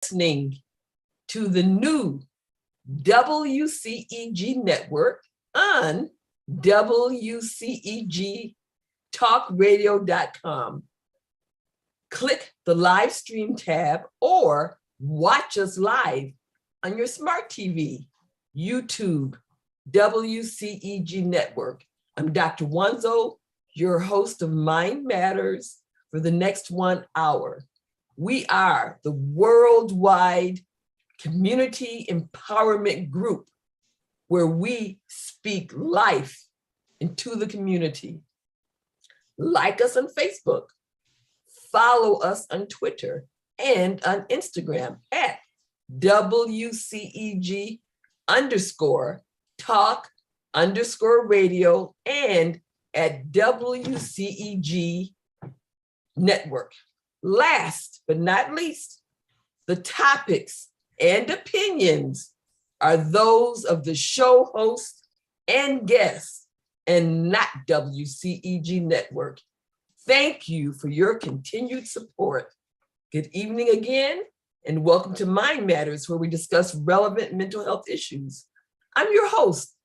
listening to the new WCEG Network on WCEG Talk Radio.com. Click the live stream tab or watch us live on your smart TV, YouTube, WCEG Network. I'm Dr. Wanzo, your host of Mind Matters for the next 1 hour. We are the worldwide community empowerment group where we speak life into the community. Like us on Facebook, follow us on Twitter and on Instagram at WCEG_talk_radio and at WCEG Network. Last but not least, the topics and opinions are those of the show host and guests and not WCEG Network. Thank you for your continued support. Good evening again, and welcome to Mind Matters, where we discuss relevant mental health issues. I'm your host,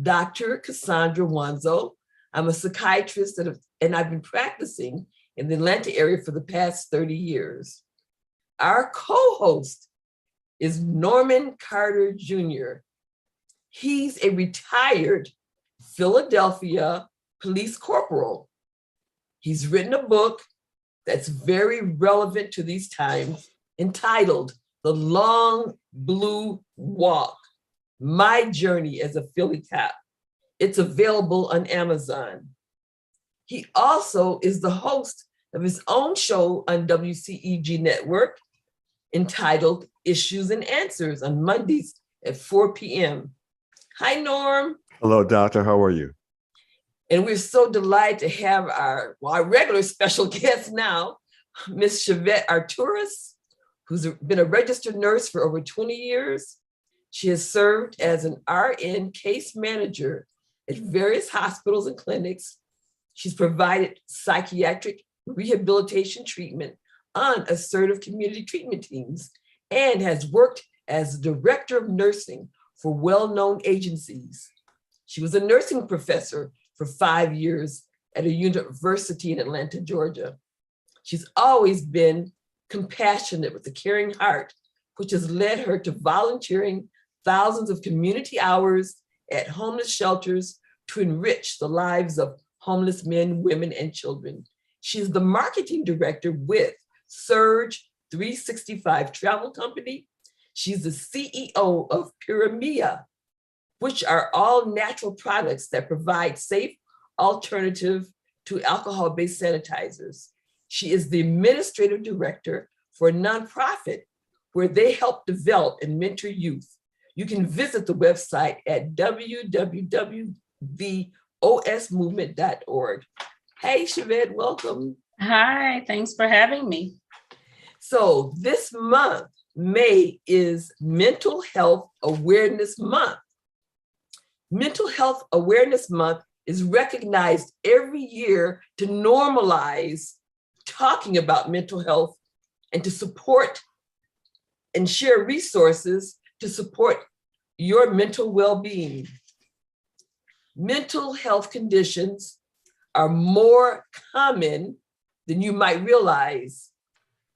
Dr. Cassandra Wanzo. I'm a psychiatrist and I've been practicing in the Atlanta area for the past 30 years. Our co-host is Norman Carter Jr. He's a retired Philadelphia police corporal. He's written a book that's very relevant to these times, entitled The Long Blue Walk, My Journey as a Philly Cop. It's available on Amazon. He also is the host of his own show on WCEG Network entitled Issues and Answers on Mondays at 4 p.m. Hi, Norm. Hello, doctor. How are you? And we're so delighted to have our regular special guest now, Miss Shavett Athouris, who's been a registered nurse for over 20 years. She has served as an RN case manager at various hospitals and clinics. She's provided psychiatric rehabilitation treatment on assertive community treatment teams and has worked as director of nursing for well-known agencies. She was a nursing professor for 5 years at a university in Atlanta, Georgia. She's always been compassionate with a caring heart, which has led her to volunteering thousands of community hours at homeless shelters to enrich the lives of homeless men, women, and children. She's the marketing director with Surge 365 Travel Company. She's the CEO of Pyramia, which are all natural products that provide safe alternative to alcohol-based sanitizers. She is the administrative director for a nonprofit where they help develop and mentor youth. You can visit the website at www.theosmovement.org. Hey, Shavett, welcome. Hi, thanks for having me. So this month, May, is Mental Health Awareness Month. Mental Health Awareness Month is recognized every year to normalize talking about mental health and to support and share resources to support your mental well-being. Mental health conditions are more common than you might realize.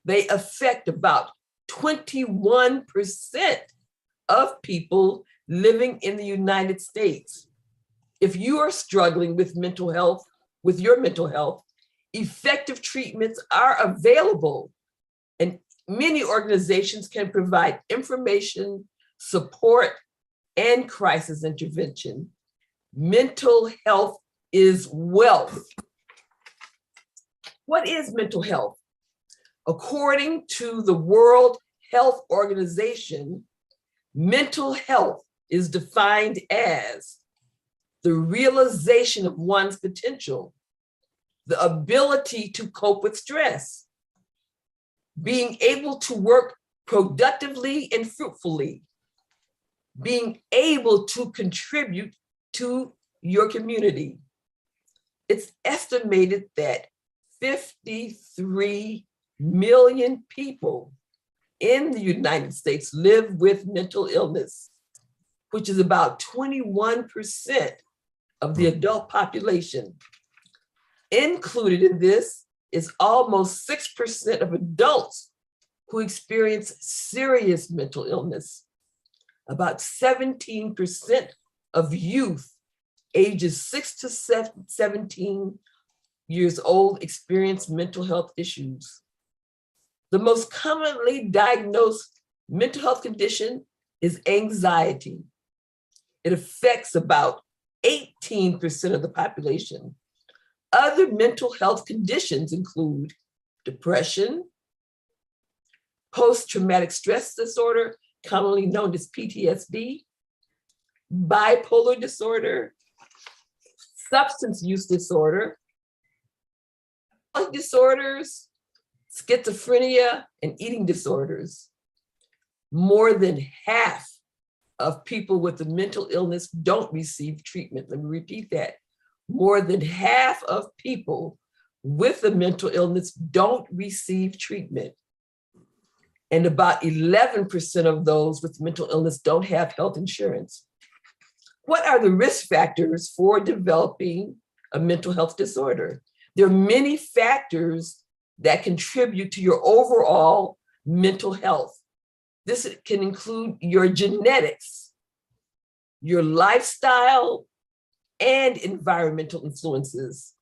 They affect about 21% of people living in the United States. If you are struggling with mental health, with your mental health, effective treatments are available, and many organizations can provide information, support, and crisis intervention. Mental health is wealth. What is mental health? According to the World Health Organization, mental health is defined as the realization of one's potential, the ability to cope with stress, being able to work productively and fruitfully, being able to contribute to your community. It's estimated that 53 million people in the United States live with mental illness, which is about 21% of the adult population. Included in this is almost 6% of adults who experience serious mental illness. About 17% of youth ages 6 to 17 years old experience mental health issues. The most commonly diagnosed mental health condition is anxiety. It affects about 18% of the population. Other mental health conditions include depression, post-traumatic stress disorder, commonly known as PTSD, bipolar disorder, substance use disorder, disorders, schizophrenia, and eating disorders. More than half of people with a mental illness don't receive treatment. Let me repeat that. More than half of people with a mental illness don't receive treatment. And about 11% of those with mental illness don't have health insurance. What are the risk factors for developing a mental health disorder? There are many factors that contribute to your overall mental health. This can include your genetics, your lifestyle, and environmental influences.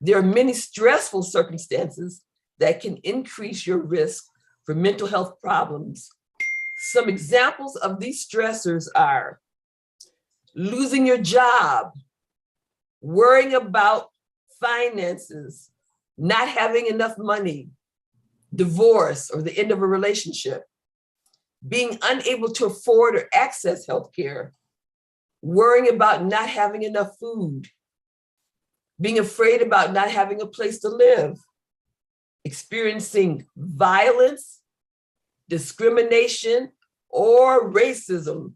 There are many stressful circumstances that can increase your risk for mental health problems. Some examples of these stressors are losing your job, worrying about finances, not having enough money, divorce or the end of a relationship, being unable to afford or access healthcare, worrying about not having enough food, being afraid about not having a place to live, experiencing violence, discrimination, or racism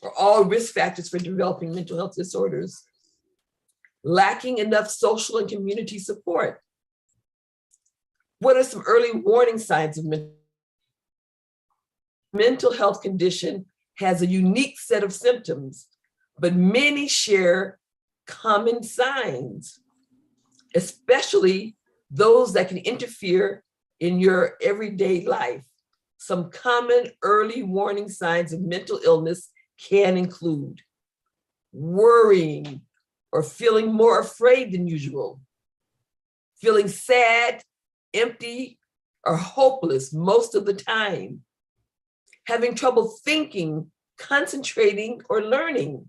are all risk factors for developing mental health disorders. Lacking enough social and community support. What are some early warning signs of mental health condition? Has a unique set of symptoms, but many share common signs, especially those that can interfere in your everyday life. Some common early warning signs of mental illness can include worrying or feeling more afraid than usual, feeling sad, empty, or hopeless most of the time, having trouble thinking, concentrating, or learning,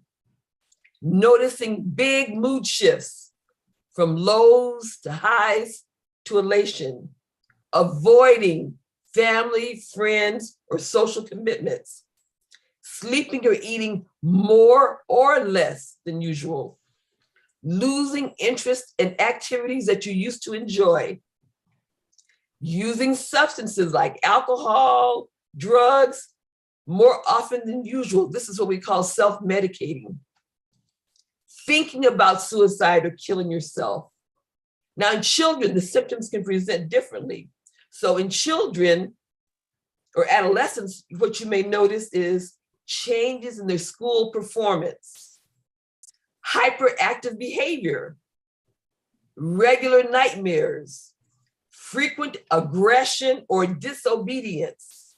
noticing big mood shifts from lows to highs to elation, avoiding family, friends, or social commitments, sleeping or eating more or less than usual, losing interest in activities that you used to enjoy, using substances like alcohol, drugs, more often than usual. This is what we call self-medicating. Thinking about suicide or killing yourself. Now, in children, the symptoms can present differently. So in children or adolescents, what you may notice is changes in their school performance, hyperactive behavior, regular nightmares, frequent aggression or disobedience,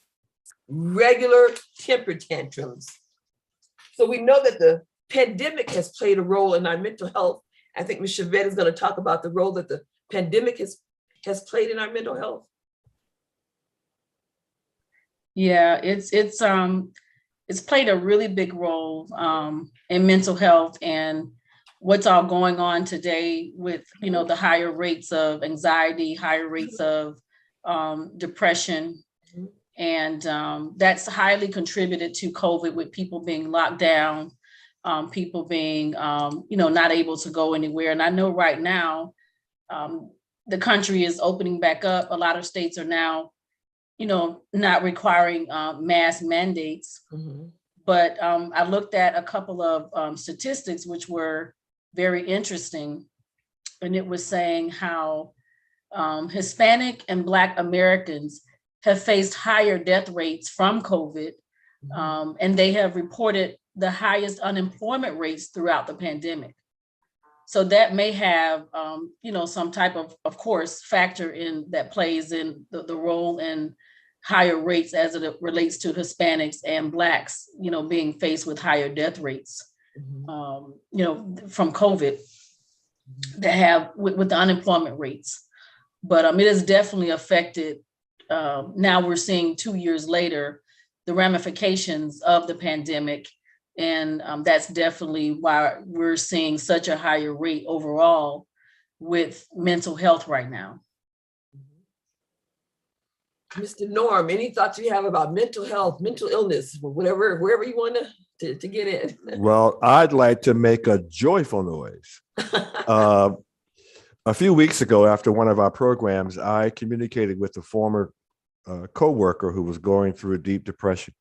regular temper tantrums. So we know that the pandemic has played a role in our mental health. I think Ms. Shavett is going to talk about the role that the pandemic has played in our mental health. Yeah, it's played a really big role in mental health and what's all going on today with, the higher rates of anxiety, higher rates of depression. And that's highly contributed to COVID with people being locked down, people being, not able to go anywhere. And I know right now, the country is opening back up. A lot of states are now, not requiring mask mandates. Mm-hmm. But I looked at a couple of statistics, which were very interesting. And it was saying how Hispanic and Black Americans have faced higher death rates from COVID, and they have reported the highest unemployment rates throughout the pandemic. So that may have, some type of course, factor in that plays in the role in higher rates as it relates to Hispanics and Blacks, being faced with higher death rates, from COVID that have with the unemployment rates. But it has definitely affected. Now we're seeing 2 years later, the ramifications of the pandemic. And that's definitely why we're seeing such a higher rate overall with mental health right now. Mr. Norm, any thoughts you have about mental health, mental illness, wherever you want to get in? Well, I'd like to make a joyful noise. A few weeks ago, after one of our programs, I communicated with a former co-worker who was going through a deep depression.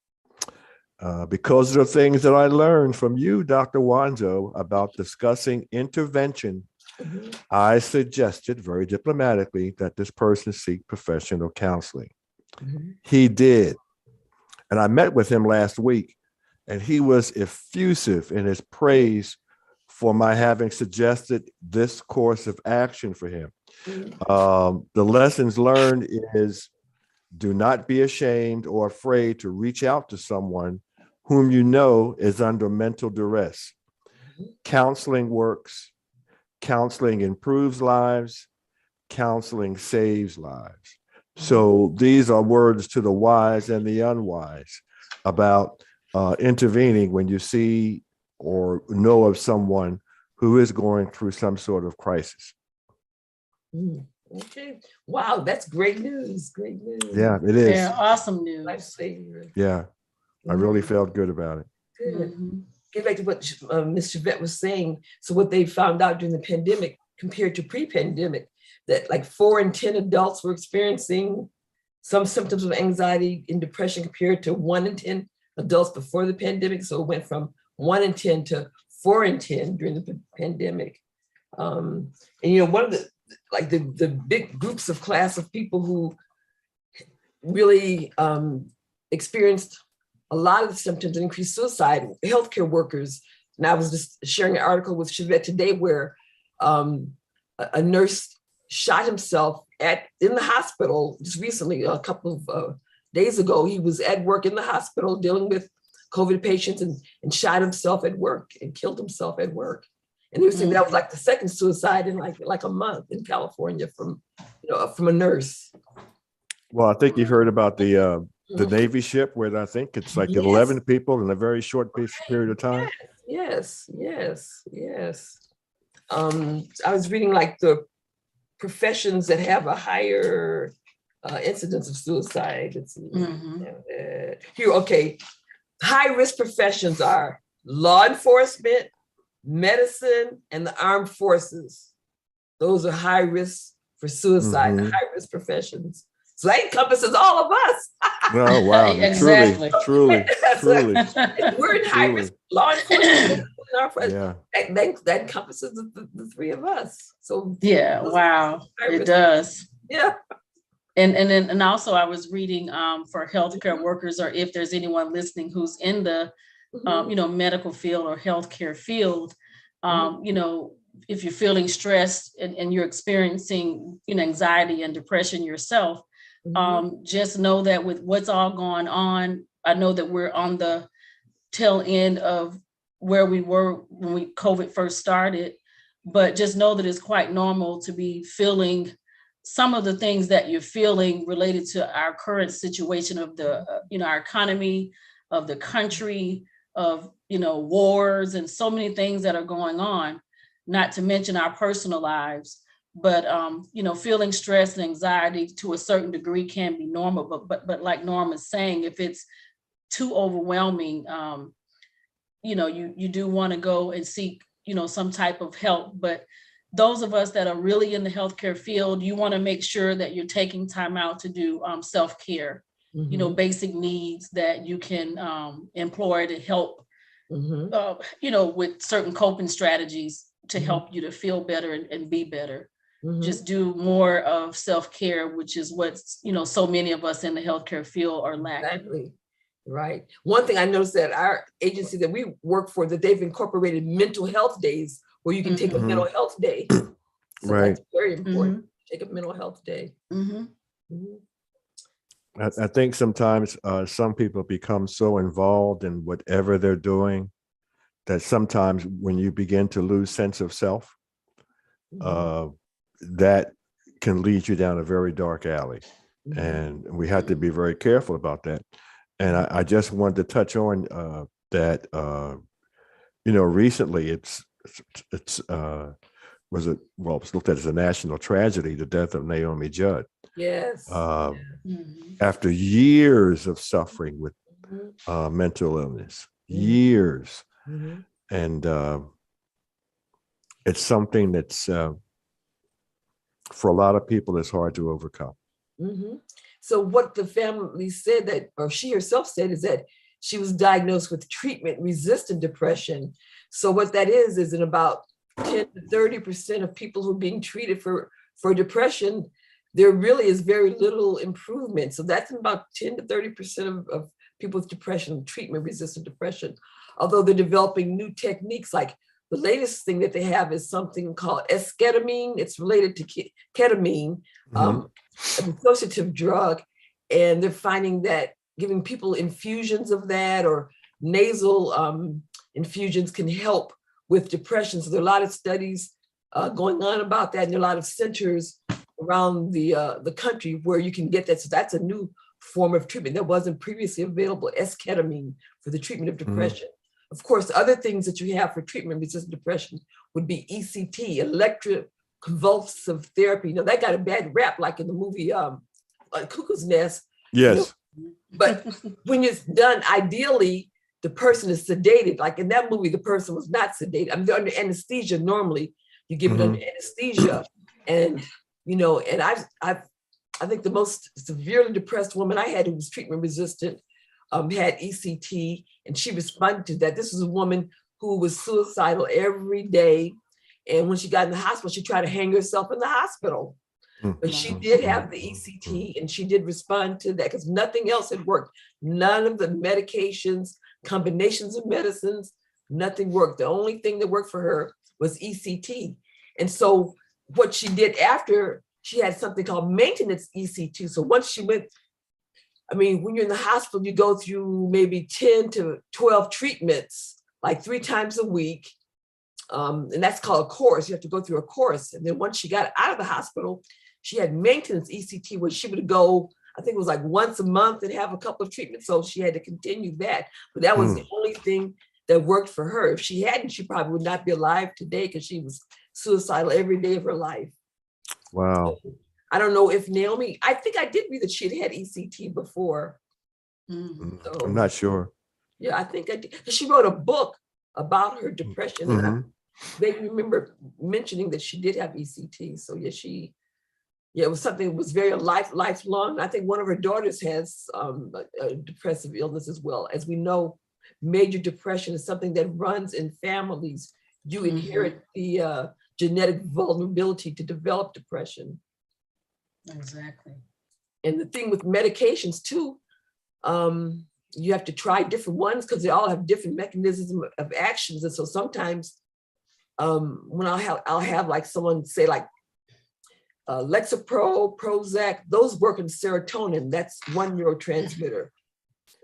Because of the things that I learned from you, Dr. Wanzo, about discussing intervention, I suggested very diplomatically that this person seek professional counseling. He did. And I met with him last week, and he was effusive in his praise for my having suggested this course of action for him. The lessons learned is do not be ashamed or afraid to reach out to someone whom you know is under mental duress. Counseling works. Counseling improves lives. Counseling saves lives. So these are words to the wise and the unwise about intervening when you see or know of someone who is going through some sort of crisis. Okay. Wow, that's great news. Great news. Yeah, it is. Yeah, awesome news. Lifesaver. Yeah, I really felt good about it. Good. Get back to what Ms. Shavett was saying. So what they found out during the pandemic compared to pre-pandemic, that like 4 in 10 adults were experiencing some symptoms of anxiety and depression compared to 1 in 10 adults before the pandemic. So it went from 1 in 10 to 4 in 10 during the pandemic. And one of the big groups of class of people who really experienced a lot of the symptoms and increased suicide, healthcare workers. And I was just sharing an article with Shavett today where a nurse shot himself in the hospital just recently, a couple of days ago. He was at work in the hospital dealing with COVID patients and shot himself at work and killed himself at work. And they were saying that was like the second suicide in like a month in California from a nurse. Well, I think you've heard about the Navy ship where I think it's like 11 people in a very short period of time. Yes. I was reading like the professions that have a higher incidence of suicide. Here, okay. High risk professions are law enforcement, medicine, and the armed forces. Those are high risk for suicide, the high risk professions. So that encompasses all of us. Oh, wow. Exactly. Truly. We're in high risk law enforcement. Yeah. That encompasses the three of us. So yeah, wow, it does. Yeah. And also I was reading for healthcare workers, or if there's anyone listening who's in the medical field or healthcare field, if you're feeling stressed and you're experiencing anxiety and depression yourself, just know that with what's all going on, I know that we're on the tail end of where we were when COVID first started, but just know that it's quite normal to be feeling some of the things that you're feeling related to our current situation of the, our economy, of the country, of, wars and so many things that are going on, not to mention our personal lives. But, feeling stress and anxiety to a certain degree can be normal. But like Norm is saying, if it's too overwhelming, you do want to go and seek, some type of help. But those of us that are really in the healthcare field, you want to make sure that you're taking time out to do self-care, basic needs that you can employ to help, with certain coping strategies to help you to feel better and be better. just do more of self-care, which is what, so many of us in the healthcare field are lacking. Exactly. Right. One thing I noticed that our agency that we work for, that they've incorporated mental health days where you can take a mental health day. So Right. that's very important. Take a mental health day. I think sometimes some people become so involved in whatever they're doing that sometimes when you begin to lose sense of self, that can lead you down a very dark alley. And we have to be very careful about that. And I just wanted to touch on that, recently it's was looked at as a national tragedy, the death of Naomi Judd. Yes. After years of suffering with mental illness, years. And it's something that's, for a lot of people, it's hard to overcome. So what the family said or she herself said, is that she was diagnosed with treatment-resistant depression. So what that is in about 10 to 30% of people who are being treated for depression, there really is very little improvement. So that's about 10 to 30% of people with depression, treatment-resistant depression. Although they're developing new techniques, like the latest thing that they have is something called esketamine. It's related to ketamine, a dissociative drug. And they're finding that giving people infusions of that or nasal infusions can help with depression. So there are a lot of studies going on about that, and there are a lot of centers around the country where you can get that. So that's a new form of treatment that wasn't previously available, esketamine, for the treatment of depression. Of course, other things that you have for treatment-resistant depression would be ECT, electroconvulsive therapy. That got a bad rap, like in the movie Cuckoo's Nest. Yes. But when it's done, ideally, the person is sedated. Like in that movie, the person was not sedated. They're under anesthesia. Normally, you give it under anesthesia, and and I think the most severely depressed woman I had who was treatment resistant had ECT, and she responded to that. This was a woman who was suicidal every day, and when she got in the hospital, she tried to hang herself in the hospital. But she did have the ECT, and she did respond to that because nothing else had worked. None of the medications, combinations of medicines, nothing worked. The only thing that worked for her was ECT. And so what she did after, she had something called maintenance ECT. So once she went, when you're in the hospital, you go through maybe 10 to 12 treatments, like 3 times a week. And that's called a course. You have to go through a course. And then once she got out of the hospital, she had maintenance ECT where she would go, I think it was like once a month and have a couple of treatments. So she had to continue that. But that was the only thing that worked for her. If she hadn't, she probably would not be alive today because she was suicidal every day of her life. Wow. So, I don't know if Naomi, I think I did read that she had ECT before. So, I'm not sure. Yeah, I think I did. She wrote a book about her depression. And I vaguely remember mentioning that she did have ECT. So it was something that was very lifelong. I think one of her daughters has a depressive illness as well. As we know, major depression is something that runs in families. You inherit the genetic vulnerability to develop depression. Exactly. And the thing with medications too, you have to try different ones because they all have different mechanisms of actions. And so sometimes when I'll have like someone say like Lexapro, Prozac, those work in serotonin. That's one neurotransmitter.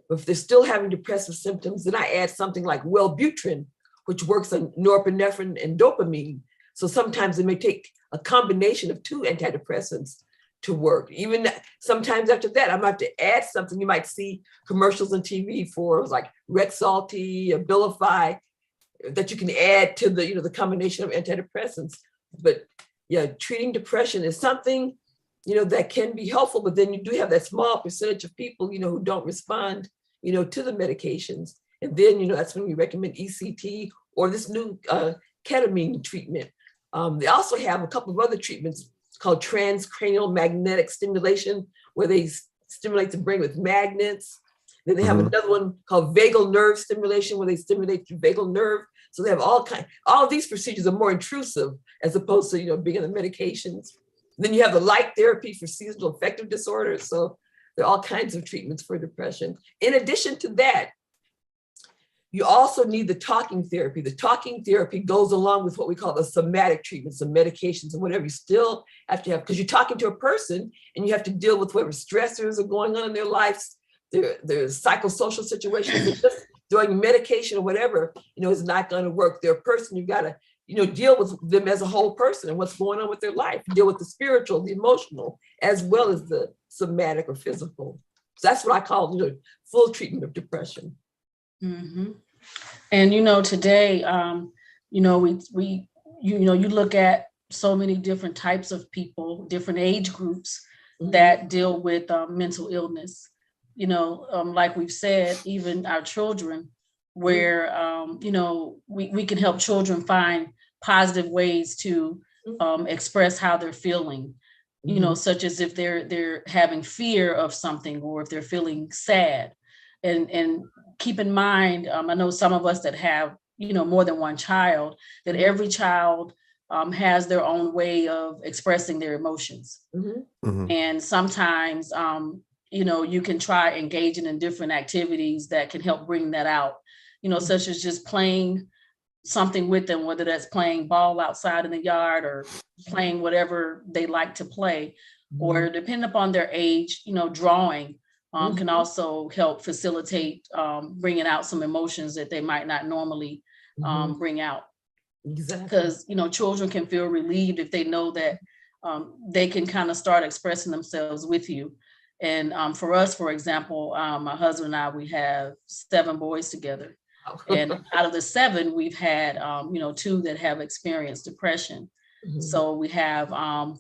But if they're still having depressive symptoms, then I add something like Wellbutrin, which works on norepinephrine and dopamine. So sometimes it may take a combination of 2 antidepressants to work. Even sometimes after that, I might have to add something. You might see commercials on TV for like Rexulti, Abilify, that you can add to the, the combination of antidepressants. But yeah, treating depression is something, that can be helpful, but then you do have that small percentage of people, who don't respond, to the medications. And then, that's when we recommend ECT or this new ketamine treatment. They also have a couple of other treatments called transcranial magnetic stimulation, where they stimulate the brain with magnets. Then they have another one called vagal nerve stimulation, where they stimulate your vagal nerve. So they have all of these procedures are more intrusive as opposed to, being on the medications. Then you have the light therapy for seasonal affective disorders. So there are all kinds of treatments for depression. In addition to that, you also need the talking therapy. The talking therapy goes along with what we call the somatic treatments, the medications and whatever. You still have to have, because you're talking to a person and you have to deal with whatever stressors are going on in their lives, their psychosocial situations. And just doing medication or whatever, is not going to work. They're a person. You've got to, deal with them as a whole person and what's going on with their life. Deal with the spiritual, the emotional, as well as the somatic or physical. So that's what I call, full treatment of depression. Mm-hmm. And today, we you look at so many different types of people, different age groups that deal with mental illness. Like we've said, even our children, where we can help children find positive ways to express how they're feeling. Such as if they're having fear of something, or if they're feeling sad. And keep in mind, I know some of us that have, more than one child, that every child has their own way of expressing their emotions. And sometimes, you can try engaging in different activities that can help bring that out, such as just playing something with them, whether that's playing ball outside in the yard or playing whatever they like to play, or depending upon their age, drawing. Can also help facilitate bringing out some emotions that they might not normally bring out. Exactly. Because, children can feel relieved if they know that they can kind of start expressing themselves with you. And for us, for example, my husband and I, we have 7 boys together. And out of the 7, we've had, 2 that have experienced depression. So we have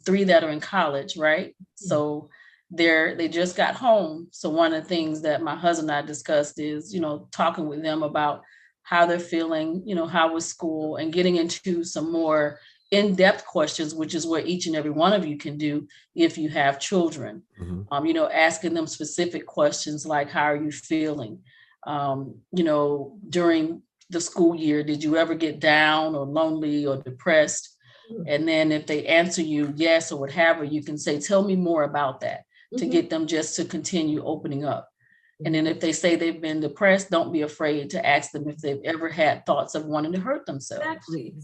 3 that are in college, right? So they just got home. So one of the things that my husband and I discussed is, talking with them about how they're feeling, how was school, and getting into some more in-depth questions, which is what each and every one of you can do if you have children. Asking them specific questions like, how are you feeling? During the school year, did you ever get down or lonely or depressed? And then if they answer you yes or whatever, you can say, tell me more about that, to get them just to continue opening up. And then if they say they've been depressed, don't be afraid to ask them if they've ever had thoughts of wanting to hurt themselves. Exactly.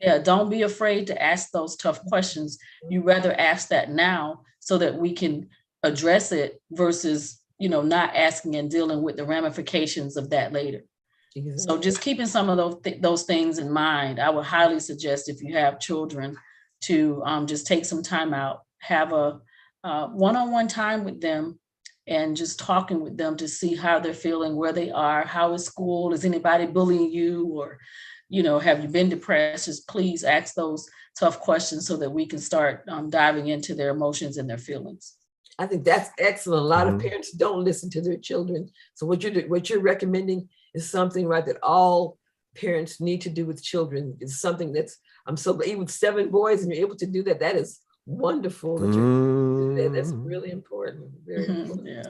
Yeah, don't be afraid to ask those tough questions. You rather ask that now so that we can address it versus, not asking and dealing with the ramifications of that later. Exactly. So just keeping some of those things in mind, I would highly suggest, if you have children, to just take some time out, have a one-on-one time with them, and just talking with them to see how they're feeling, where they are, how is school, is anybody bullying you, or, have you been depressed? Just please ask those tough questions so that we can start diving into their emotions and their feelings. I think that's excellent. A lot of parents don't listen to their children. So what you're recommending is something, right, that all parents need to do with children. It's something I'm so glad, even with 7 boys, and you're able to do that. That is wonderful. That's really important. Very important. Yeah.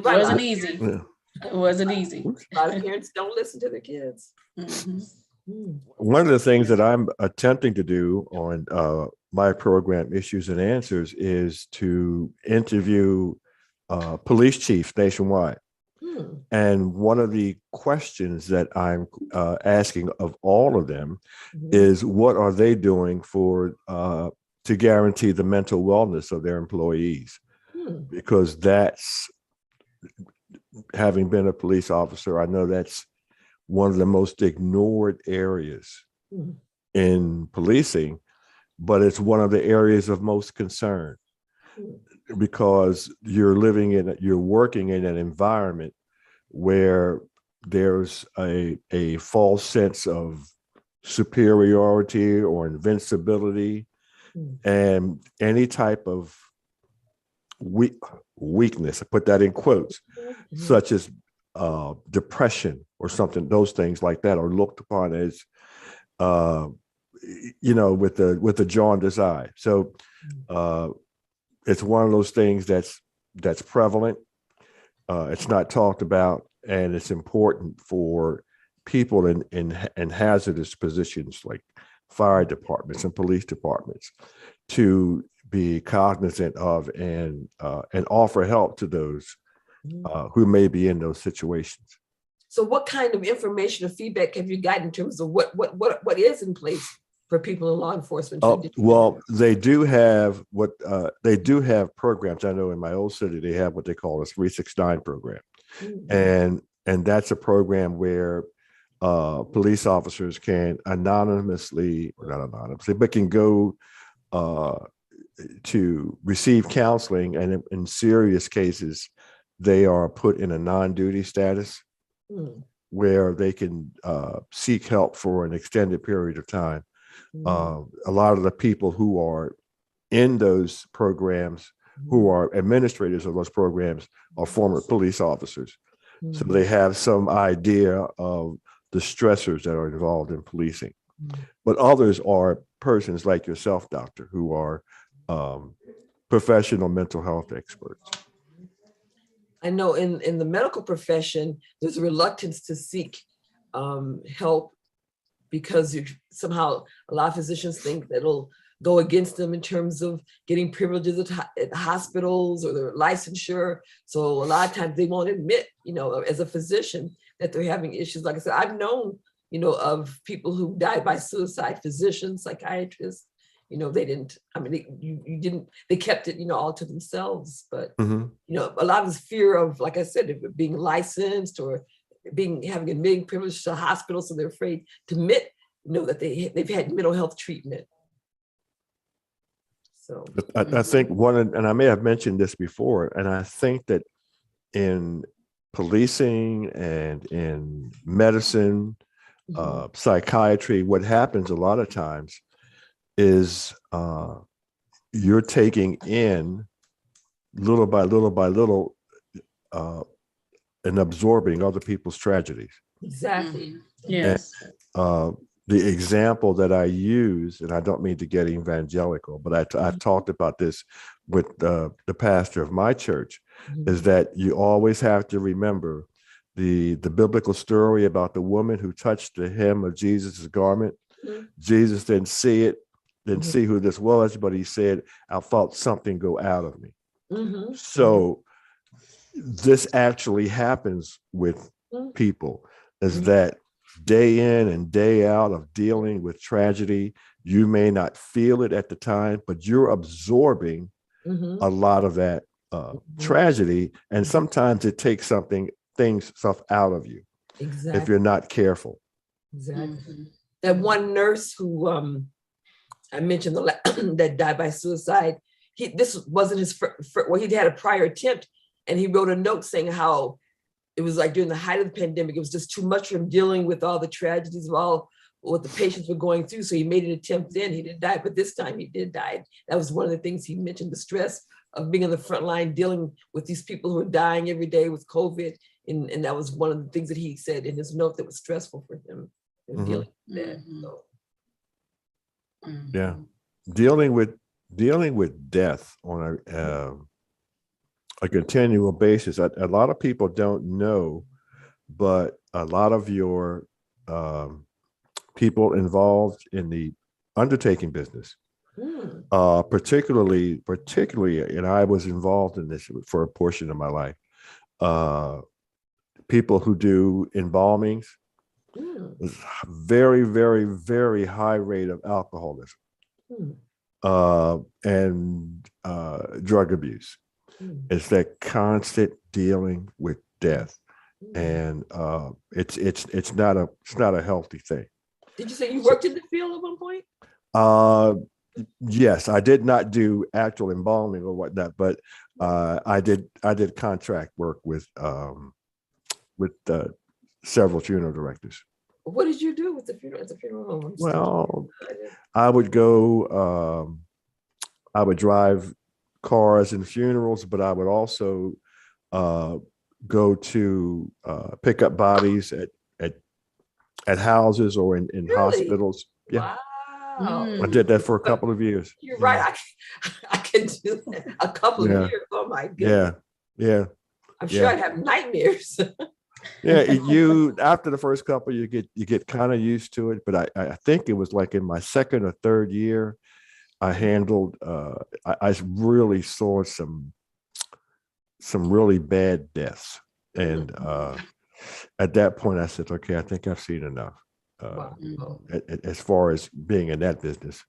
Right, it wasn't easy. Yeah. It wasn't easy. A lot of parents don't listen to their kids. One of the things that I'm attempting to do on my program, Issues and Answers, is to interview police chiefs nationwide. And one of the questions that I'm asking of all of them is, what are they doing to guarantee the mental wellness of their employees? Because that's, having been a police officer, I know that's one of the most ignored areas in policing, but it's one of the areas of most concern, because you're working in an environment where there's a false sense of superiority or invincibility, and any type of weakness, I put that in quotes, such as depression or something, those things like that are looked upon as, with the jaundiced eye. So it's one of those things that's prevalent. It's not talked about, and it's important for people in hazardous positions like fire departments and police departments to be cognizant of and offer help to those who may be in those situations. So what kind of information or feedback have you gotten in terms of what is in place for people in law enforcement? Well, they do have programs. I know in my old city, they have what they call a 369 program. Mm-hmm. And that's a program where police officers can not anonymously, but can go to receive counseling. And in serious cases, they are put in a non-duty status where they can seek help for an extended period of time. A lot of the people who are in those programs, who are administrators of those programs, are former police officers. So they have some idea of the stressors that are involved in policing. But others are persons like yourself, doctor, who are professional mental health experts. I know in the medical profession, there's a reluctance to seek help because somehow a lot of physicians think that it'll go against them in terms of getting privileges at hospitals or their licensure. So a lot of times they won't admit, as a physician, that they're having issues. Like I said, I've known, of people who died by suicide, physicians, psychiatrists. They kept it, all to themselves. But, a lot of this fear of, like I said, of being licensed or having admitting privilege to hospitals, so they're afraid to admit, that they've had mental health treatment. So I think and I may have mentioned this before, and I think that in policing and in medicine, psychiatry, what happens a lot of times is you're taking in little by little and absorbing other people's tragedies. Exactly. Yes. And, the example that I use, and I don't mean to get evangelical, but I've talked about this with the pastor of my church, is that you always have to remember the biblical story about the woman who touched the hem of Jesus' garment. Jesus didn't see it, didn't see who this was, but he said, I felt something go out of me. So this actually happens with people, is that day in and day out of dealing with tragedy, you may not feel it at the time, but you're absorbing a lot of that tragedy. And sometimes it takes stuff out of you if you're not careful. Exactly. That one nurse who I mentioned that died by suicide, this wasn't his he'd had a prior attempt, and he wrote a note saying how it was like during the height of the pandemic, it was just too much for him dealing with all the tragedies of all what the patients were going through. So he made an attempt then. He didn't die, but this time he did die. That was one of the things he mentioned, the stress of being on the front line, dealing with these people who are dying every day with COVID. And that was one of the things that he said in his note that was stressful for him, dealing with that. So. Yeah. Dealing with death on a continual basis. A lot of people don't know, but a lot of your people involved in the undertaking business, particularly, and I was involved in this for a portion of my life, people who do embalmings, very, very, very high rate of alcoholism and drug abuse. It's that constant dealing with death, and it's not a healthy thing. Did you say you worked in the field at one point? Yes, I did not do actual embalming or whatnot, but I did contract work with several funeral directors. What did you do with the funeral home? Well, I would go. I would drive cars and funerals, but I would also go to pick up bodies at houses or in Really? Hospitals. Yeah. Wow. I did that for a couple of years. You're right. I can do that a couple of years. Oh my goodness. Yeah. I'm sure I'd have nightmares. Yeah, after the first couple, you get kind of used to it. But I think it was like in my second or third year, I handled. I really saw some really bad deaths, and at that point, I said, "Okay, I think I've seen enough." Wow. As far as being in that business,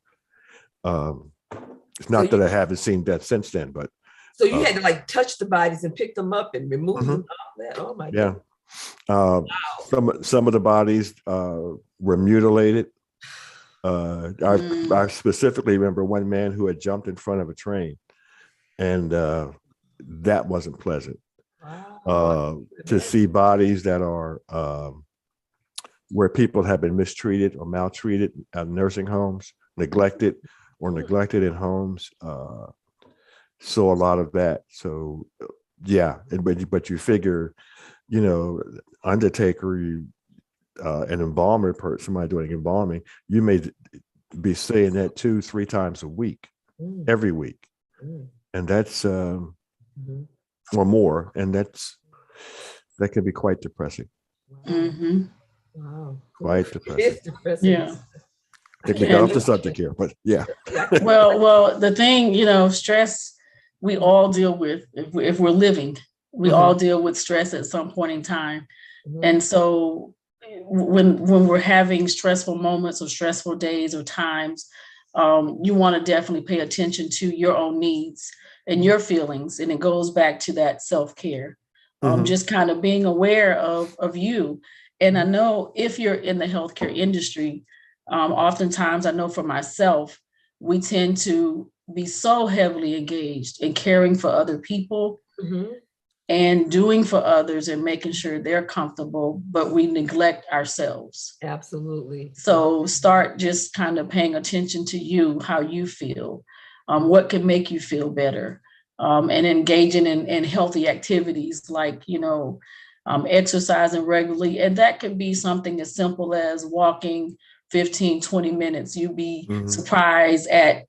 it's not that I haven't seen death since then, but so you had to like touch the bodies and pick them up and remove them. All that. Oh my God. Wow. Some of the bodies were mutilated. I specifically remember one man who had jumped in front of a train, and that wasn't pleasant. Wow. To see bodies that are where people have been mistreated or maltreated at nursing homes, neglected in homes. Saw a lot of that. So yeah, but you figure, undertaker, an embalmer, somebody doing embalming, you may be saying that 2-3 times a week, every week, and that's or more, and that can be quite depressing. Wow. Quite depressing. It's depressing. Yeah. I think we got off the subject here, but yeah. Well, the thing, stress, we all deal with. If we're living, we all deal with stress at some point in time. And so when we're having stressful moments or stressful days or times, you want to definitely pay attention to your own needs and your feelings. And it goes back to that self-care, just kind of being aware of you. And I know if you're in the healthcare industry, oftentimes I know for myself, we tend to be so heavily engaged in caring for other people and doing for others and making sure they're comfortable, but we neglect ourselves. Absolutely. So start just kind of paying attention to you, how you feel, what can make you feel better, and engaging in healthy activities like, exercising regularly. And that can be something as simple as walking 15-20 minutes. You'd be surprised at,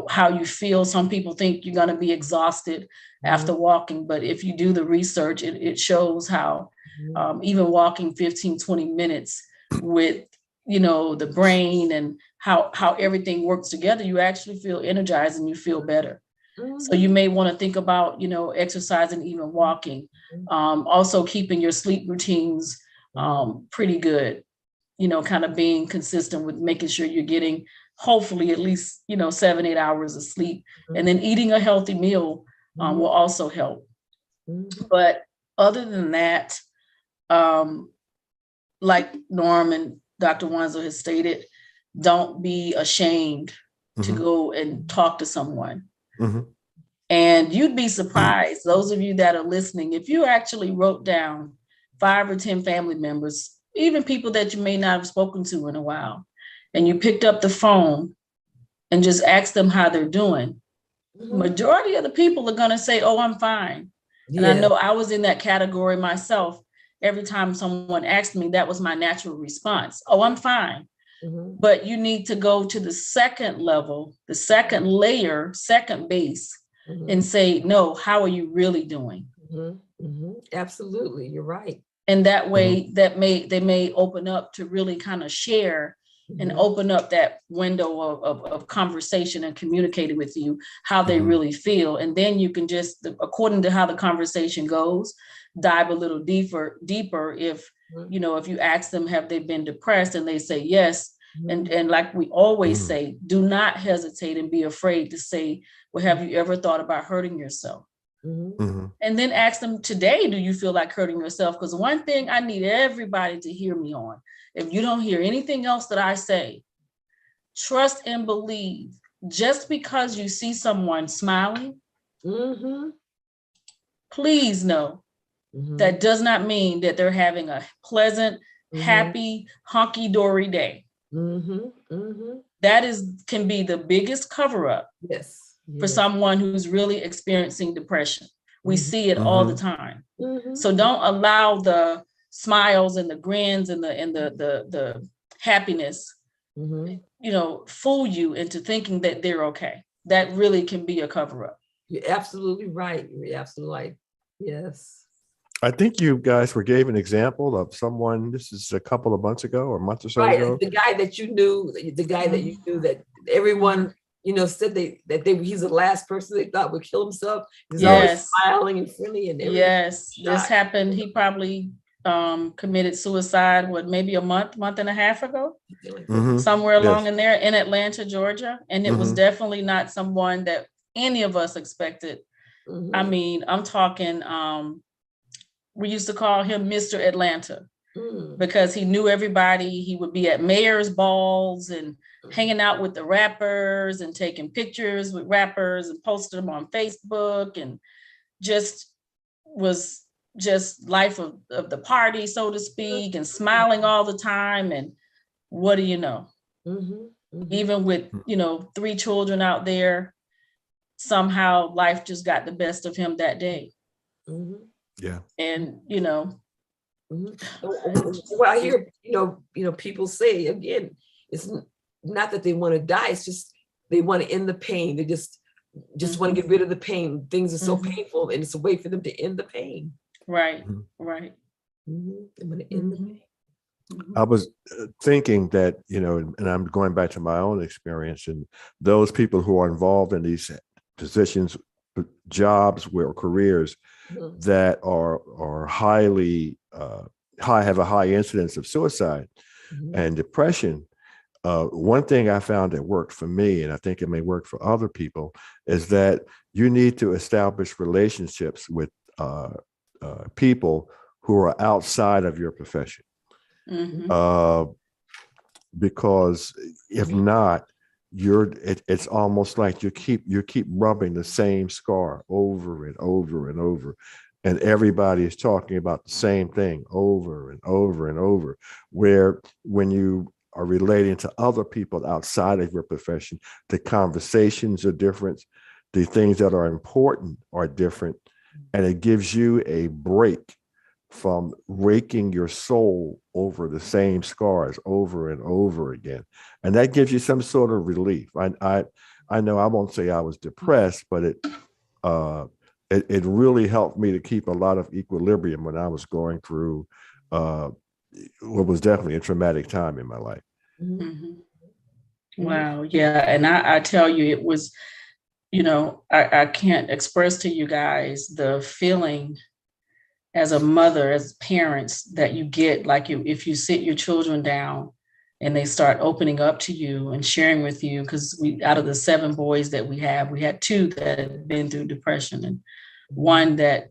how you feel. Some people think you're going to be exhausted after walking, but if you do the research, it shows how even walking 15-20 minutes with, the brain and how everything works together, you actually feel energized and you feel better. So you may want to think about, exercising, even walking, also keeping your sleep routines pretty good, kind of being consistent with making sure you're getting hopefully at least, 7-8 hours of sleep, and then eating a healthy meal will also help. But other than that, like Norm and Dr. Wanzo has stated, don't be ashamed to go and talk to someone. And you'd be surprised, those of you that are listening, if you actually wrote down 5 or 10 family members, even people that you may not have spoken to in a while, and you picked up the phone and just asked them how they're doing, majority of the people are going to say, "Oh, I'm fine." And I know I was in that category myself. Every time someone asked me, that was my natural response. "Oh, I'm fine." But you need to go to the second level, the second layer, second base, and say, "No, how are you really doing?" Absolutely. You're right. And that way they may open up to really kind of share and open up that window of conversation and communicating with you how they really feel. And then you can just, according to how the conversation goes, dive a little deeper if, if you ask them, have they been depressed? And they say yes. And like we always say, do not hesitate and be afraid to say, well, have you ever thought about hurting yourself? And then ask them, today, do you feel like hurting yourself? Because one thing I need everybody to hear me on, if you don't hear anything else that I say, trust and believe, just because you see someone smiling, please know that does not mean that they're having a pleasant, happy, hunky-dory day. That can be the biggest cover-up for someone who's really experiencing depression. We see it all the time. So don't allow the smiles and the grins and the happiness, fool you into thinking that they're okay. That really can be a cover-up. You're absolutely right. You're absolutely right. Yes. I think you guys gave an example of someone, this is a couple of months ago or a month or so Right. ago. The guy that you knew, that everyone, said he's the last person they thought would kill himself. He's always smiling and friendly and everything. Yes, this happened. He probably committed suicide, maybe a month and a half ago, somewhere along in there in Atlanta, Georgia. And it was definitely not someone that any of us expected. I mean, I'm talking, we used to call him Mr. Atlanta because he knew everybody. He would be at mayor's balls and hanging out with the rappers and taking pictures with rappers and posted them on Facebook, and was life of the party, so to speak, and smiling all the time. And what do you know? Even with, 3 children out there, somehow life just got the best of him that day. Yeah. And, well, I hear, people say, again, it's not that they want to die. It's just, they want to end the pain. They just want to get rid of the pain. Things are so painful, and it's a way for them to end the pain. Right. Right. They want to end the pain. I was thinking that, and I'm going back to my own experience, and those people who are involved in these positions, jobs, or careers that are highly have a high incidence of suicide and depression. One thing I found that worked for me, and I think it may work for other people, is that you need to establish relationships with people who are outside of your profession. Because if not, it's almost like you keep rubbing the same scar over and over and over, and everybody is talking about the same thing over and over and over, where when you are relating to other people outside of your profession, the conversations are different, the things that are important are different, and it gives you a break from raking your soul over the same scars over and over again. And that gives you some sort of relief. I know I won't say I was depressed, but it really helped me to keep a lot of equilibrium when I was going through what was definitely a traumatic time in my life. Wow. Yeah. And I tell you, it was, I can't express to you guys the feeling as a mother, as parents, that you get, like if you sit your children down and they start opening up to you and sharing with you, because out of the 7 boys that we had 2 that had been through depression, and one that,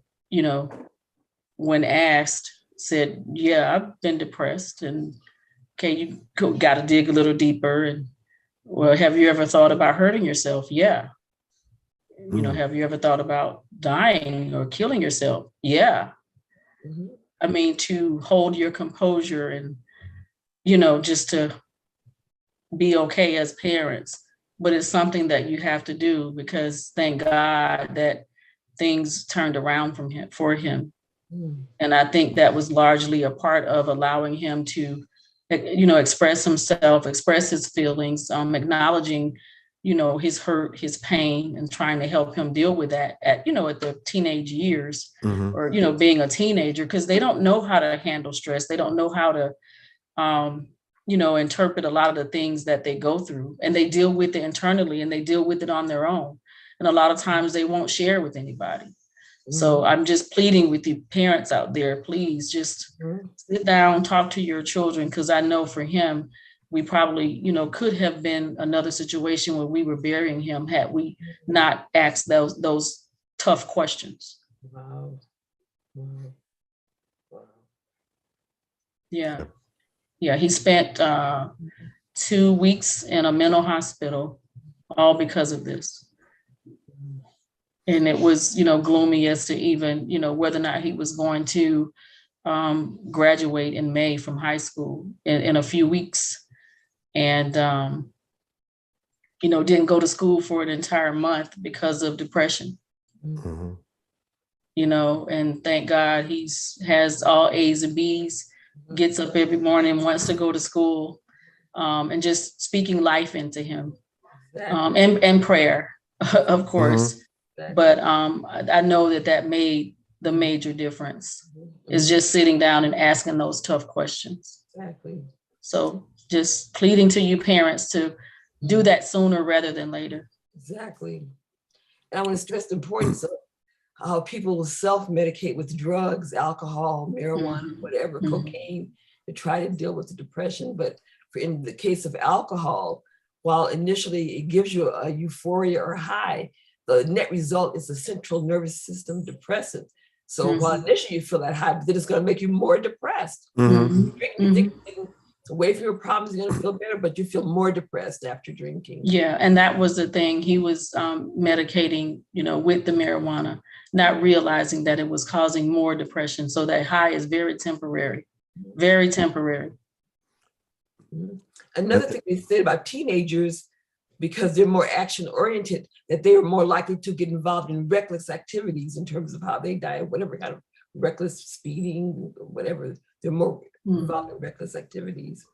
when asked, said, yeah, I've been depressed. And okay, you got to dig a little deeper. And, well, have you ever thought about hurting yourself? Yeah. Have you ever thought about dying or killing yourself? Yeah. I mean, to hold your composure and, just to be okay as parents, but it's something that you have to do, because thank God that things turned around for him. And I think that was largely a part of allowing him to, express himself, express his feelings, acknowledging, his hurt, his pain, and trying to help him deal with that at the teenage years, or, being a teenager, because they don't know how to handle stress. They don't know how to, interpret a lot of the things that they go through, and they deal with it internally, and they deal with it on their own. And a lot of times they won't share with anybody. So I'm just pleading with you parents out there, please just sit down, talk to your children, because I know for him, we probably, could have been another situation where we were burying him had we not asked those tough questions. Wow. Yeah. Yeah. He spent 2 weeks in a mental hospital, all because of this. And it was, gloomy as to even, whether or not he was going to graduate in May from high school in a few weeks. And, didn't go to school for an entire month because of depression. And thank God has all A's and B's, gets up every morning, wants to go to school, and just speaking life into him, and prayer, of course. But I know that made the major difference. Is just sitting down and asking those tough questions. Exactly. So just pleading to you parents to do that sooner rather than later. Exactly. And I want to stress the importance of how people will self-medicate with drugs, alcohol, marijuana, whatever, cocaine, to try to deal with the depression. But in the case of alcohol, while initially it gives you a euphoria or high, the net result is a central nervous system depressant. So while initially you feel that high, but then it's going to make you more depressed. You think away from your problems, you're going to feel better, but you feel more depressed after drinking. Yeah, and that was the thing. He was medicating, with the marijuana, not realizing that it was causing more depression. So that high is very temporary, very temporary. Another thing they said about teenagers, because they're more action oriented, that they are more likely to get involved in reckless activities in terms of how they die, whatever kind of reckless speeding, whatever. They're more involved in reckless activities.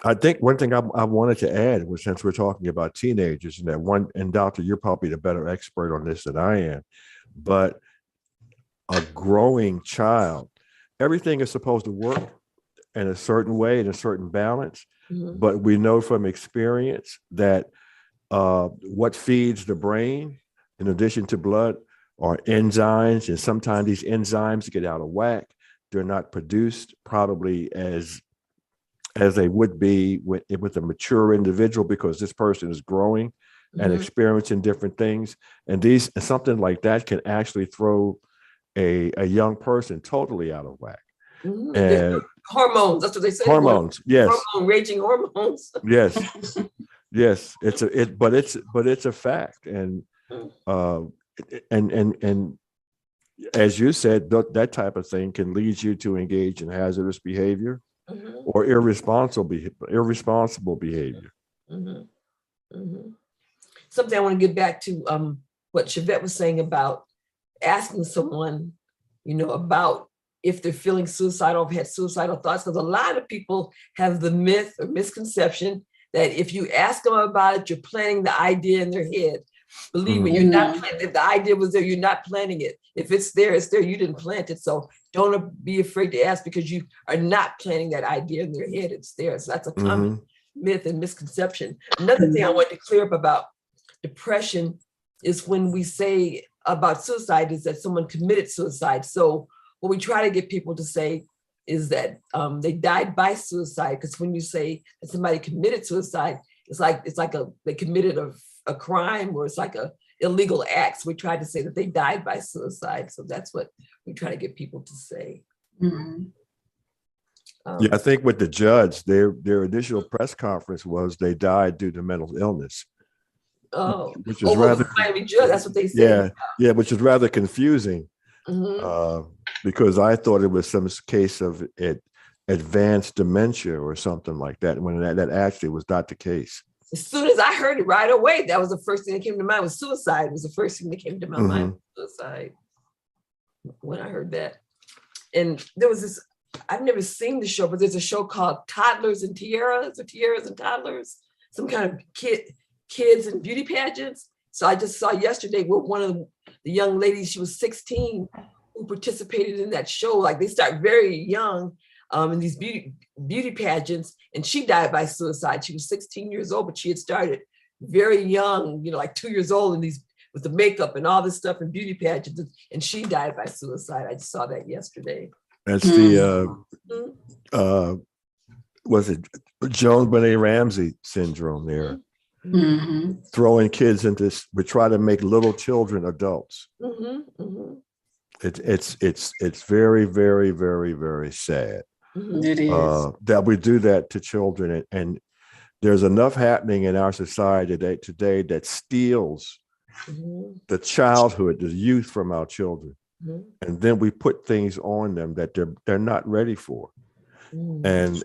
I think one thing I wanted to add was, since we're talking about teenagers, and Doctor, you're probably the better expert on this than I am, but a growing child, everything is supposed to work in a certain way, in a certain balance. But we know from experience that what feeds the brain, in addition to blood, are enzymes. And sometimes these enzymes get out of whack. They're not produced probably as they would be with a mature individual, because this person is growing and experiencing different things. And something like that can actually throw a young person totally out of whack. And hormones, that's what they say. Hormones, yes. Raging hormones. Yes. Yes. But it's a fact. And as you said, that type of thing can lead you to engage in hazardous behavior or irresponsible behavior. Something I want to get back to what Shavett was saying about asking someone, about if they're feeling suicidal, have had suicidal thoughts, because a lot of people have the myth or misconception that if you ask them about it, you're planting the idea in their head. Believe me, you're not planting. If the idea was there, you're not planting it. If it's there, it's there. You didn't plant it. So don't be afraid to ask, because you are not planting that idea in their head. It's there. So that's a common myth and misconception. Another thing I want to clear up about depression is when we say about suicide is that someone committed suicide. So what we try to get people to say is that they died by suicide, because when you say that somebody committed suicide, it's like they committed a crime, or it's like a illegal act. So we try to say that they died by suicide. So that's what we try to get people to say. Yeah, I think with the Judds, their initial press conference was they died due to mental illness. Which is rather Naomi Judd, that's what they said. Yeah, which is rather confusing. Because I thought it was some case of advanced dementia or something like that, when that actually was not the case. As soon as I heard it right away, that was the first thing that came to mind. Was suicide. Was the first thing that came to my mind. Suicide. When I heard that, and there was this. I've never seen the show, but there's a show called Toddlers and Tiaras, or Tiaras and Toddlers. Some kind of kids and beauty pageants. So I just saw yesterday where one of the young ladies, she was 16, who participated in that show. Like, they start very young in these beauty pageants, and she died by suicide. She was 16 years old, but she had started very young, like 2 years old, in these with the makeup and all this stuff in beauty pageants, and she died by suicide. I just saw that yesterday. That's the was it Jones-Benet-Ramsey syndrome there? Throwing kids into this, we try to make little children adults. It's very, very, very, very sad. It is. That we do that to children, and there's enough happening in our society today that steals the childhood, the youth from our children, and then we put things on them that they're not ready for, and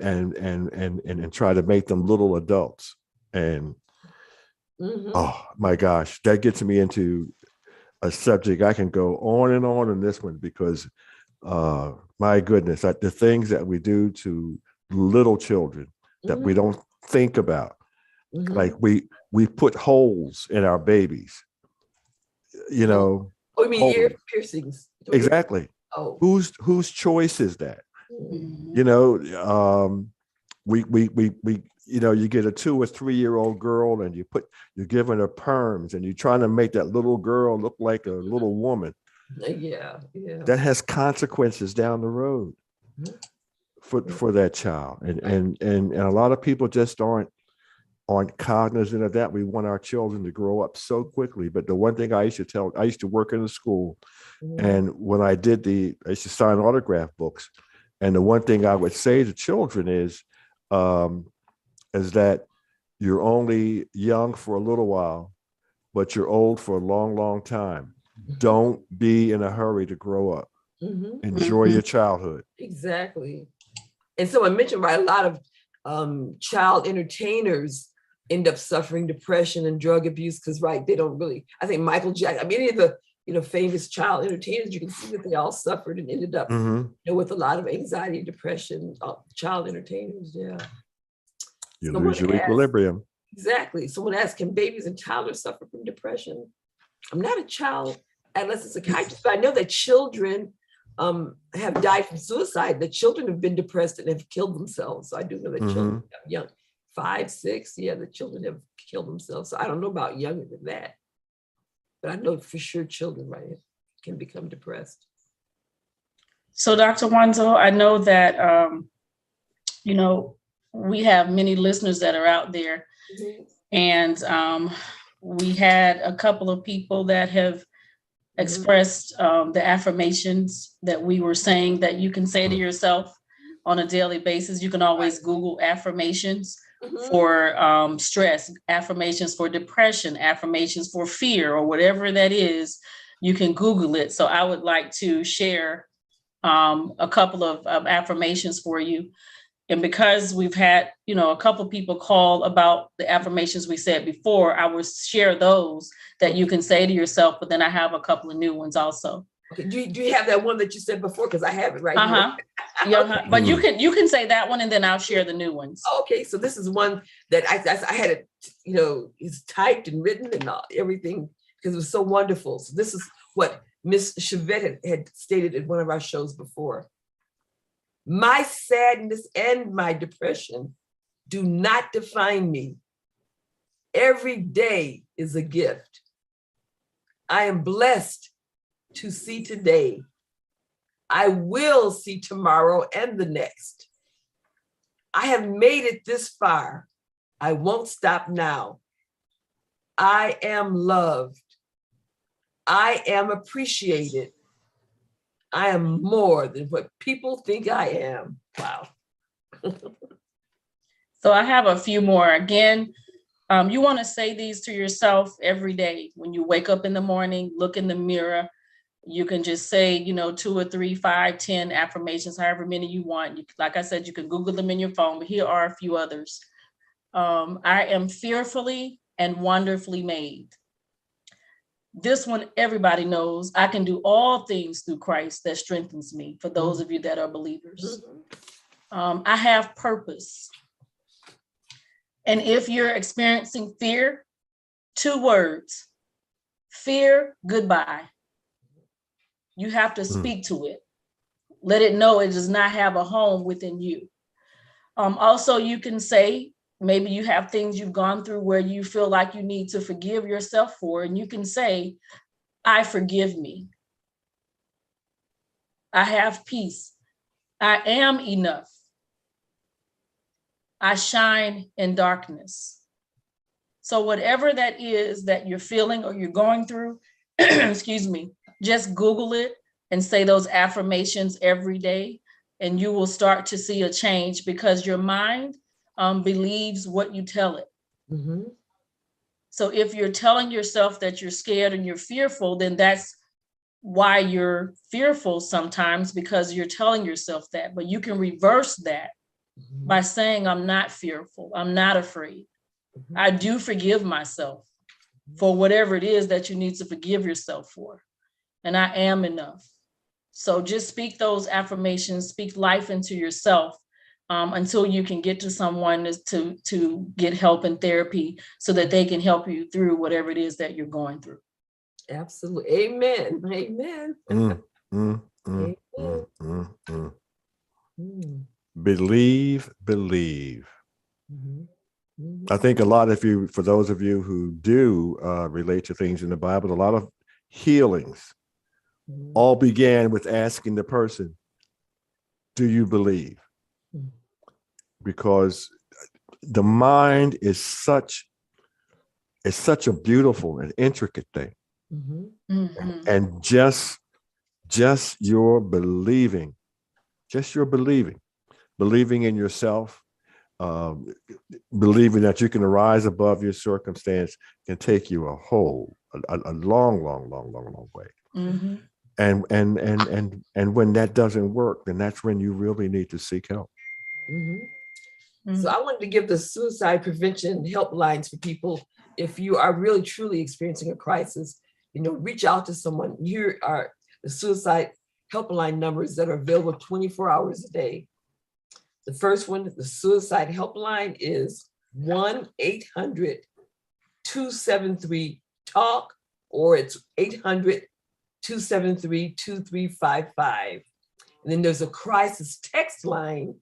try to make them little adults. And oh my gosh, that gets me into a subject I can go on and on in this one, because my goodness, the things that we do to little children that we don't think about, like we put holes in our babies, Oh, you mean ear piercings? Exactly. Oh. Whose choice is that? Mm. You know, we you know, you get a 2 or 3 year old girl and you're giving her perms and you're trying to make that little girl look like a little woman. Yeah. That has consequences down the road for that child. And a lot of people just aren't cognizant of that. We want our children to grow up so quickly. But the one thing I used to work in a school, and when I used to sign autograph books. And the one thing I would say to children is that you're only young for a little while, but you're old for a long, long time. Don't be in a hurry to grow up. Enjoy your childhood. Exactly. And so I mentioned, right, a lot of child entertainers end up suffering depression and drug abuse because, right, they don't really, I think Michael Jackson, I mean, any of the, you know, famous child entertainers, you can see that they all suffered and ended up, you know, with a lot of anxiety, depression, child entertainers. Yeah. You lose your equilibrium. Exactly. Someone asked, can babies and toddlers suffer from depression? I'm not a child adolescent psychiatrist, but I know that children have died from suicide, that children have been depressed and have killed themselves. So I do know that children young, 5, 6, the children have killed themselves. So I don't know about younger than that, but I know for sure children, right, can become depressed. So Dr. Wanzo, I know that, you know, we have many listeners that are out there, and we had a couple of people that have expressed the affirmations that we were saying that you can say to yourself on a daily basis. You can always Google affirmations for stress, affirmations for depression, affirmations for fear, or whatever that is. You can Google it. So I would like to share a couple of affirmations for you. And because we've had, you know, a couple of people call about the affirmations we said before, I will share those that you can say to yourself, but then I have a couple of new ones also. Okay. Do you have that one that you said before? Because I have it right here. Yeah, but you can say that one and then I'll share the new ones. Okay, so this is one that I had it, you know, it's typed and written and everything because it was so wonderful. So this is what Miss Shavett had stated in one of our shows before. My sadness and my depression do not define me. Every day is a gift. I am blessed to see today. I will see tomorrow and the next. I have made it this far. I won't stop now. I am loved. I am appreciated. I am more than what people think I am. Wow. So I have a few more. Again, you want to say these to yourself every day. When you wake up in the morning, look in the mirror. You can just say, you know, 2 or 3, 5, 10 affirmations, however many you want. Like I said, you can Google them in your phone, but here are a few others. I am fearfully and wonderfully made. This one, everybody knows. I can do all things through Christ that strengthens me, for those of you that are believers. I have purpose. And if you're experiencing fear, 2 words: fear, goodbye. You have to speak to it. Let it know it does not have a home within you. Also, you can say, maybe you have things you've gone through where you feel like you need to forgive yourself for, and you can say, I forgive me. I have peace. I am enough. I shine in darkness. So whatever that is that you're feeling or you're going through, excuse me, just Google it and say those affirmations every day, and you will start to see a change because your mind believes what you tell it. So if you're telling yourself that you're scared and you're fearful, then that's why you're fearful sometimes, because you're telling yourself that. But you can reverse that by saying, I'm not fearful. I'm not afraid. I do forgive myself for whatever it is that you need to forgive yourself for. And I am enough. So just speak those affirmations, speak life into yourself until you can get to someone to get help and therapy so that they can help you through whatever it is that you're going through. Absolutely. Amen. Amen. mm, Amen. mm, mm. Mm. Believe. Mhm. Mhm. I think a lot of you, for those of you who do relate to things in the Bible, a lot of healings Mhm. all began with asking the person, do you believe? Mhm. Because the mind is such a beautiful and intricate thing. Mhm. And just your believing, believing in yourself, um, believing that you can rise above your circumstance can take you a long way. Mm-hmm. And when that doesn't work, then that's when you really need to seek help. Mhm. Mm-hmm. So I wanted to give the suicide prevention helplines for people. If you are really truly experiencing a crisis, reach out to someone. Here are the suicide helpline numbers that are available 24 hours a day. The first one, the suicide helpline, is 1-800-273-TALK, or it's 800-273-2355. And then there's a crisis text line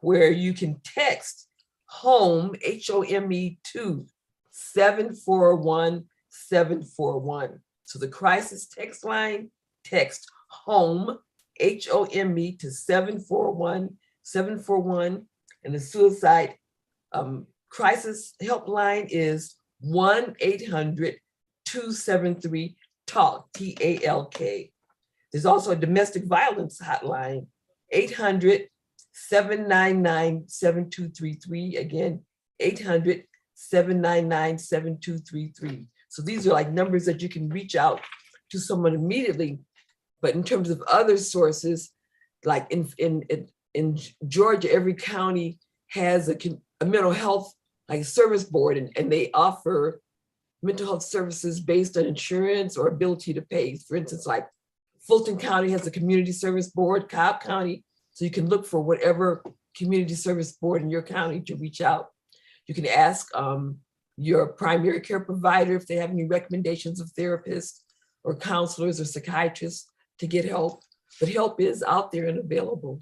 where you can text HOME, HOME, to 741-741. So the crisis text line, text HOME, HOME, to 741-741. And the suicide crisis helpline is 1-800-273-TALK, TALK. There's also a domestic violence hotline, 800-799-7233. Again, 800-799-7233. So these are like numbers that you can reach out to someone immediately. But in terms of other sources, like in Georgia, every county has a mental health like service board, and they offer mental health services based on insurance or ability to pay. For instance, like Fulton County has a community service board, Cobb County. So you can look for whatever community service board in your county to reach out. You can ask your primary care provider if they have any recommendations of therapists or counselors or psychiatrists to get help. But help is out there and available.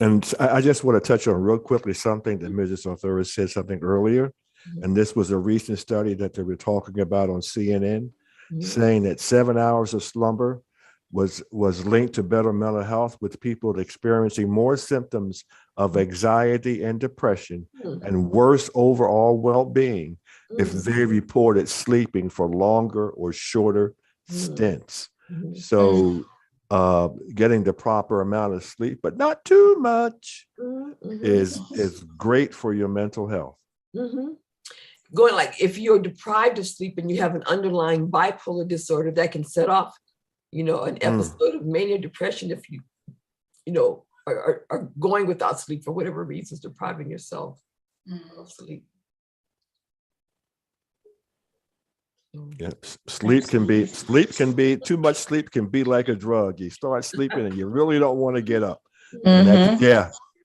And I just want to touch on real quickly something that Mrs. Athouris said something earlier. Mm-hmm. And this was a recent study that they were talking about on CNN, mm-hmm. saying that 7 hours of slumber was linked to better mental health, with people experiencing more symptoms of anxiety and depression, mm-hmm. and worse overall well-being, mm-hmm. if they reported sleeping for longer or shorter stints. Mm-hmm. So getting the proper amount of sleep, but not too much, mm-hmm. is great for your mental health. Mm-hmm. Going like, if you're deprived of sleep and you have an underlying bipolar disorder, that can set off, an episode of mania depression if you are going without sleep for whatever reasons, depriving yourself of sleep. Yeah, sleep can be too much. Sleep can be like a drug. You start sleeping and you really don't want to get up. Mm-hmm. And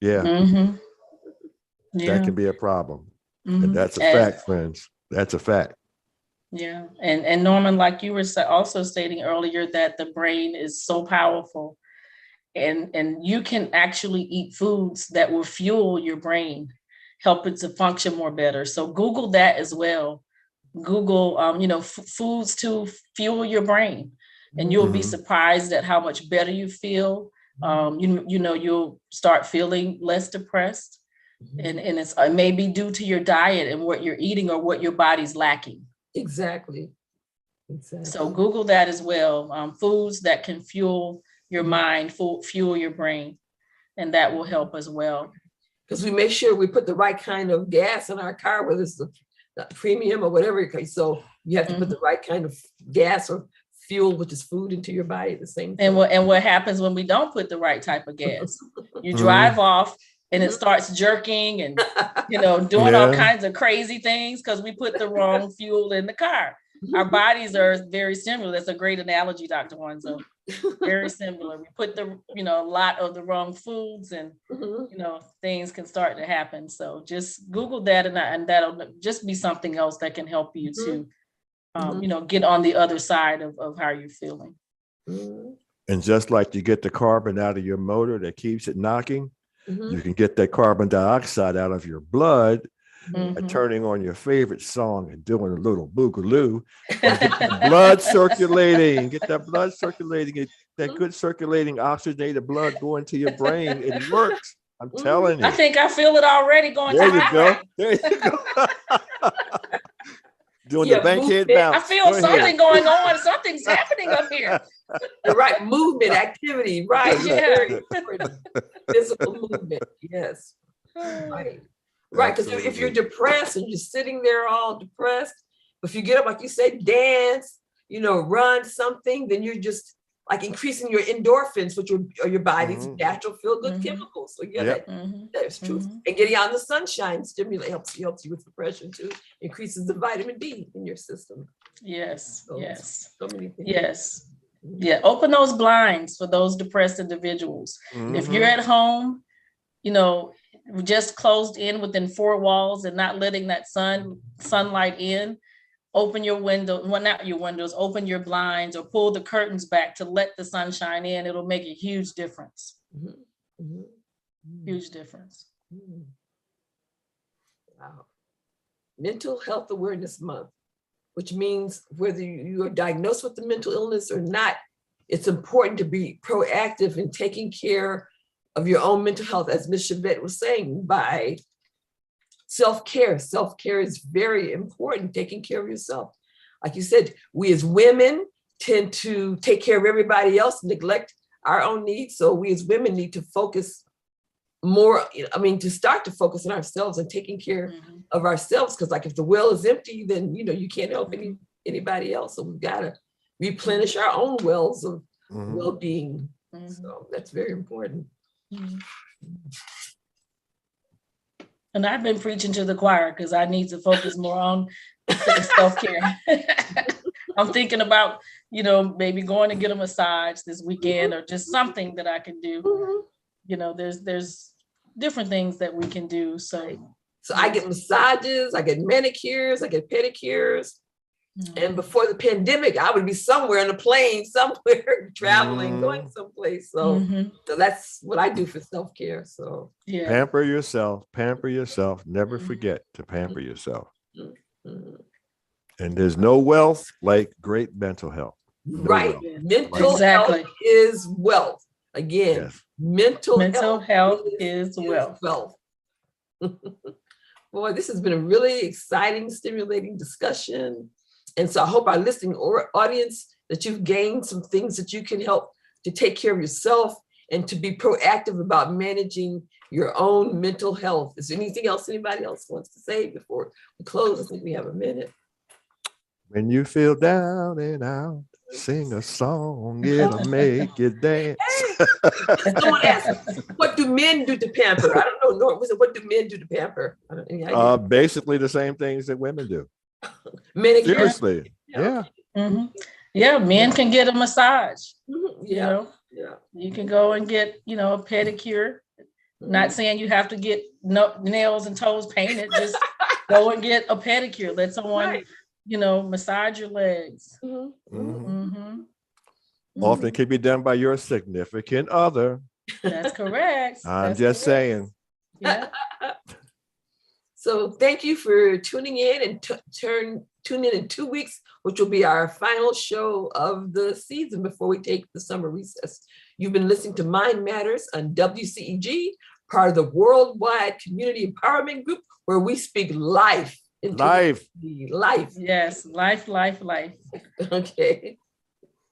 Mm-hmm. That can be a problem. Mm-hmm. And that's a fact, friends. That's a fact. Yeah. And Norman, like you were also stating earlier, that the brain is so powerful, and you can actually eat foods that will fuel your brain, help it to function more better. So Google that as well. Google, foods to fuel your brain, and you'll be surprised at how much better you feel. You'll start feeling less depressed, and it may be due to your diet and what you're eating or what your body's lacking. Exactly. So Google that as well. Foods that can fuel your mind, fuel your brain, and that will help as well. Because we make sure we put the right kind of gas in our car, whether it's the premium or whatever. So you have to put the right kind of gas or fuel, which is food, into your body at the same time. And what happens when we don't put the right type of gas? You drive off and it starts jerking and doing all kinds of crazy things because we put the wrong fuel in the car. Our bodies are very similar. That's a great analogy, Dr. Wanzo. Very similar. We put a lot of the wrong foods, and things can start to happen. So just Google that, and that'll just be something else that can help you to get on the other side of how you're feeling. Mhm. And just like you get the carbon out of your motor that keeps it knocking, Mhm. you can get that carbon dioxide out of your blood by Mhm. turning on your favorite song and doing a little boogaloo and get that blood circulating. Get that blood circulating. Get that good circulating oxygenated blood going to your brain. It works. I'm telling I you. think I feel it already going There to you my go. brain. There you go. Doing Yeah, the bankhead movement. I bounce. feel Go ahead. something going on. Something's happening up here. Right, movement, activity, right. Yeah. Very important. Physical movement, yes. Right. Right, because if you're Absolutely. depressed and you're sitting there all depressed, if you get up, like you say, dance, run something, then you're just like increasing your endorphins, which are your body's Mhm. natural feel-good Mhm. chemicals. So yeah, Yep. that's true. Mhm. And getting out in the sunshine helps you with depression too. Increases the vitamin D in your system. Yes. So, Yes. so many things. Yes. Yeah. Open those blinds for those depressed individuals. If you're Mhm. at home, just closed in within four walls and not letting that sunlight in, open your window, well, not your windows, open your blinds or pull the curtains back to let the sunshine in. It'll make a huge difference. Mhm. Mhm. Mhm. Huge difference. Mhm. Wow. Mental Health Awareness Month, which means whether you are diagnosed with the mental illness or not, it's important to be proactive in taking care of your own mental health, as Ms. Shavett was saying, by self-care. Self-care is very important, taking care of yourself. Like you said, we as women tend to take care of everybody else, neglect our own needs. So we as women need to focus more, to start to focus on ourselves and taking care of ourselves. Because like if the well is empty, then, you can't help anybody else. So we've got to replenish our own wells of well-being. So that's very important. And I've been preaching to the choir because I need to focus more on self-care. I'm thinking about, maybe going to get a massage this weekend or just something that I can do. There's different things that we can do. So I get massages, I get manicures, I get pedicures. And before the pandemic, I would be somewhere on a plane, somewhere traveling, going someplace. So that's what I do for self-care. So yeah. Pamper yourself. Never forget to pamper yourself. And there's no wealth like great mental health. No right. wealth. Mental health is wealth. Again, Yes. Mental health is wealth. Boy, this has been a really exciting, stimulating discussion. And so I hope our listening audience that you've gained some things that you can help to take care of yourself and to be proactive about managing your own mental health. Is there anything else anybody else wants to say before we close? I think we have a minute. When you feel down and out, sing a song, it'll make you dance. Someone asked, what do men do to pamper? I don't know. What do men do to pamper? I don't know. Basically the same things that women do. Manicure. Seriously. Yeah. Yeah, men can get a massage. Yeah. You can go and get, a pedicure. Not saying you have to get nails and toes painted. Just go and get a pedicure. Let someone, massage your legs. Often can be done by your significant other. That's correct. I'm just saying. Yeah. So thank you for tuning in and tune in 2 weeks, which will be our final show of the season before we take the summer recess. You've been listening to Mind Matters on WCEG, part of the Worldwide Community Empowerment Group, where we speak life into life. Yes, life. Okay.